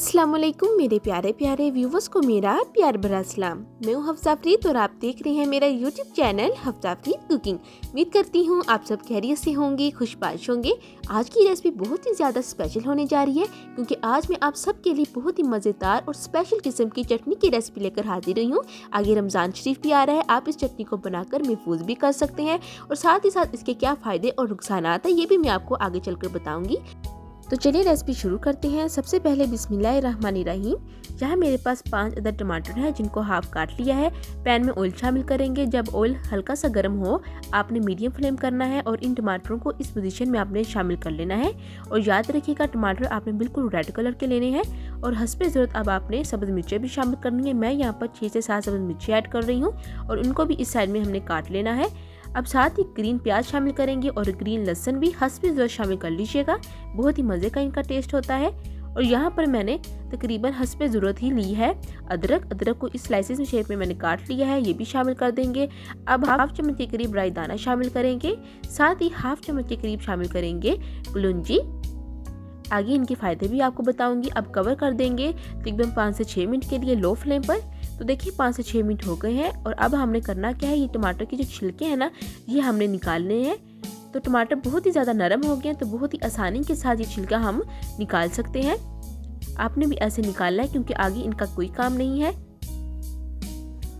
अस्सलामुअलैकुम मेरे प्यारे प्यारे व्यूवर्स को मेरा प्यार भरा सलाम। मैं हूँ हफ्सा फरीद और आप देख रहे हैं मेरा YouTube channel Hafsa Farid cooking. उम्मीद करती हूँ आप सब खैरियत से होंगे, खुशबाश होंगे। आज की रेसिपी बहुत ही ज़्यादा स्पेशल होने जा रही है क्योंकि आज मैं आप सबके लिए बहुत ही मज़ेदार और स्पेशल किस्म की चटनी की रेसिपी लेकर हाजिर हुई हूँ। आगे रमज़ान शरीफ भी आ रहा है, आप इस चटनी को बनाकर महफूज भी कर सकते हैं और साथ ही साथ इसके क्या फ़ायदे और नुकसान है ये भी मैं आपको आगे चलकर बताऊँगी। तो चलिए रेसिपी शुरू करते हैं। सबसे पहले बिस्मिल्लाहिर्रहमानिर्रहीम। यहाँ मेरे पास 5 अदद टमाटर हैं जिनको हाफ काट लिया है। पैन में ऑयल शामिल करेंगे। जब ऑयल हल्का सा गर्म हो आपने मीडियम फ्लेम करना है और इन टमाटरों को इस पोजीशन में आपने शामिल कर लेना है। और याद रखिएगा टमाटर आपने बिल्कुल रेड कलर के लेने हैं और हस्बे ज़रूरत अब आपने सब्ज़ मिर्चें भी शामिल करनी है। मैं यहाँ पर 6 से 7 सब्ज़ मिर्चें ऐड कर रही हूँ और उनको भी इस साइड में हमने काट लेना है। अब साथ ही ग्रीन प्याज शामिल करेंगे और ग्रीन लहसुन भी हस्बे ज़रूरत शामिल कर लीजिएगा, बहुत ही मज़े का इनका टेस्ट होता है। और यहाँ पर मैंने तकरीबन हस्बे ज़रूरत ही ली है अदरक को इस स्लाइसेस में शेप में मैंने काट लिया है, ये भी शामिल कर देंगे। अब हाफ चम्मच के करीब राई दाना शामिल करेंगे, साथ ही हाफ चम्मच के करीब शामिल करेंगे कलौंजी। आगे इनके फ़ायदे भी आपको बताऊंगी। अब कवर कर देंगे तकरीबन 5 से 6 मिनट के लिए लो फ्लेम पर। तो देखिए 5 से 6 मिनट हो गए हैं और अब हमने करना क्या है, ये टमाटर की जो छिलके हैं ना ये हमने निकालने हैं। तो टमाटर बहुत ही ज़्यादा नरम हो गए हैं तो बहुत ही आसानी के साथ ये छिलका हम निकाल सकते हैं। आपने भी ऐसे निकालना है क्योंकि आगे इनका कोई काम नहीं है।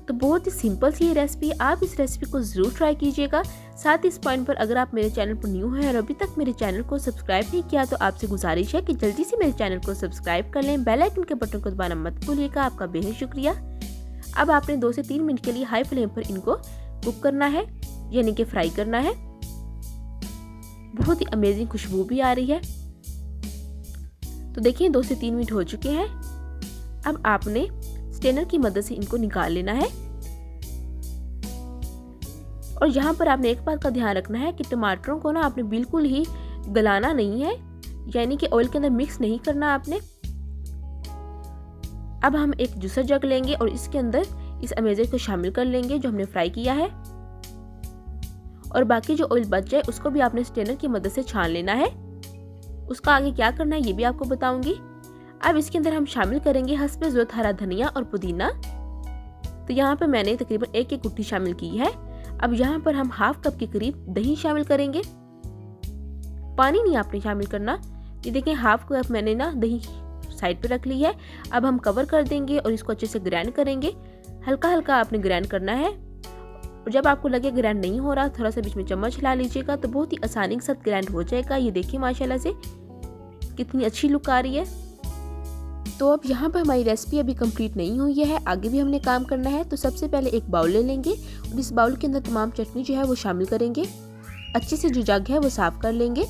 तो बहुत ही सिंपल सी ये रेसिपी, आप इस रेसिपी को ज़रूर ट्राई कीजिएगा। साथ ही इस पॉइंट पर अगर आप मेरे चैनल पर न्यू हैं और अभी तक मेरे चैनल को सब्सक्राइब नहीं किया तो आपसे गुजारिश है कि जल्दी से मेरे चैनल को सब्सक्राइब कर लें। बेल आइकन के बटन को दबाना मत भूलिएगा, आपका बेहद शुक्रिया। अब आपने 2 से 3 मिनट के लिए हाई फ्लेम पर इनको कुक करना है, यानी कि फ्राई करना है। बहुत ही अमेजिंग खुशबू भी आ रही है। तो देखिए 2 से 3 मिनट हो चुके हैं। अब आपने स्ट्रेनर की मदद से इनको निकाल लेना है। और यहाँ पर आपने एक बात का ध्यान रखना है कि टमाटरों को ना आपने बिल्कुल ही गलाना नहीं है, यानी कि ऑयल के अंदर मिक्स नहीं करना आपने। अब हम एक जूसर जग लेंगे और इसके अंदर इस अमेज़र को शामिल कर लेंगे जो हमने फ्राई किया है। और बाकी जो ऑयल बच जाए उसको भी आपने स्ट्रेनर की मदद से छान लेना है। उसका आगे क्या करना है ये भी आपको बताऊंगी। अब इसके अंदर हम शामिल करेंगे हस्बे ज़रूरत हरा धनिया और पुदीना। तो यहाँ पर मैंने तकरीबन 1 गुट्ठी शामिल की है। अब यहाँ पर हम हाफ कप के करीब दही शामिल करेंगे। पानी नहीं आपने शामिल करना। ये देखें हाफ कप मैंने ना दही साइड पे रख ली है। अब हम कवर कर देंगे और इसको अच्छे से ग्राइंड करेंगे। हल्का हल्का आपने ग्राइंड करना है और जब आपको लगे ग्राइंड नहीं हो रहा थोड़ा सा बीच में चम्मच हिला लीजिएगा तो बहुत ही आसानी के साथ ग्राइंड हो जाएगा। ये देखिए माशाल्लाह से कितनी अच्छी लुक आ रही है। तो अब यहाँ पर हमारी रेसिपी अभी कंप्लीट नहीं हुई है, आगे भी हमने काम करना है। तो सबसे पहले एक बाउल ले लेंगे और इस बाउल के अंदर तमाम चटनी जो है वो शामिल करेंगे। अच्छे से जो जग है वो साफ कर लेंगे।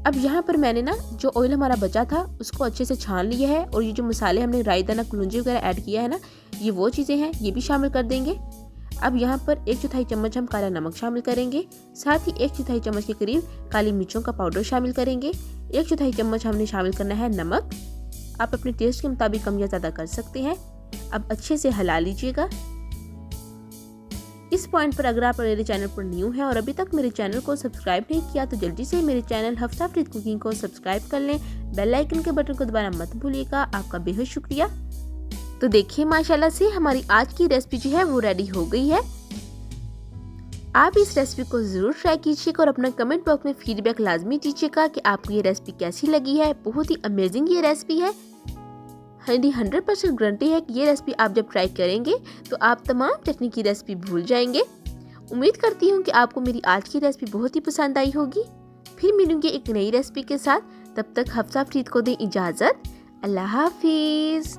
अब यहाँ पर मैंने ना जो ऑयल हमारा बचा था उसको अच्छे से छान लिया है और ये जो मसाले हमने राई दाना कलौंजी वगैरह ऐड किया है ना ये वो चीज़ें हैं, ये भी शामिल कर देंगे। अब यहाँ पर 1/4 चम्मच हम काला नमक शामिल करेंगे, साथ ही 1/4 चम्मच के करीब काली मिर्चों का पाउडर शामिल करेंगे। 1/4 चम्मच हमने शामिल करना है नमक। आप अपने टेस्ट के मुताबिक कम या ज़्यादा कर सकते हैं। अब अच्छे से हिला लीजिएगा। इस पॉइंट पर अगर आप मेरे चैनल पर न्यू हैं और अभी तक मेरे चैनल को सब्सक्राइब नहीं किया तो जल्दी से मेरे चैनल हफ्सा फरीद कुकिंग को सब्सक्राइब कर लें। बेल आइकन के बटन को दबाना मत भूलिएगा, आपका बेहद शुक्रिया। तो देखिए माशाल्लाह से हमारी आज की रेसिपी जो है वो रेडी हो गई है। आप इस रेसिपी को ज़रूर ट्राई कीजिएगा और अपना कमेंट बॉक्स में फीडबैक लाजमी दीजिएगा कि आपको ये रेसिपी कैसी लगी है। बहुत ही अमेजिंग ये रेसिपी है। 100% गारंटी है कि ये रेसिपी आप जब ट्राई करेंगे तो आप तमाम चटनी की रेसिपी भूल जाएंगे। उम्मीद करती हूँ कि आपको मेरी आज की रेसिपी बहुत ही पसंद आई होगी। फिर मिलूंगी एक नई रेसिपी के साथ, तब तक हफ्सा फरीद को दें इजाज़त। अल्लाह हाफिज़।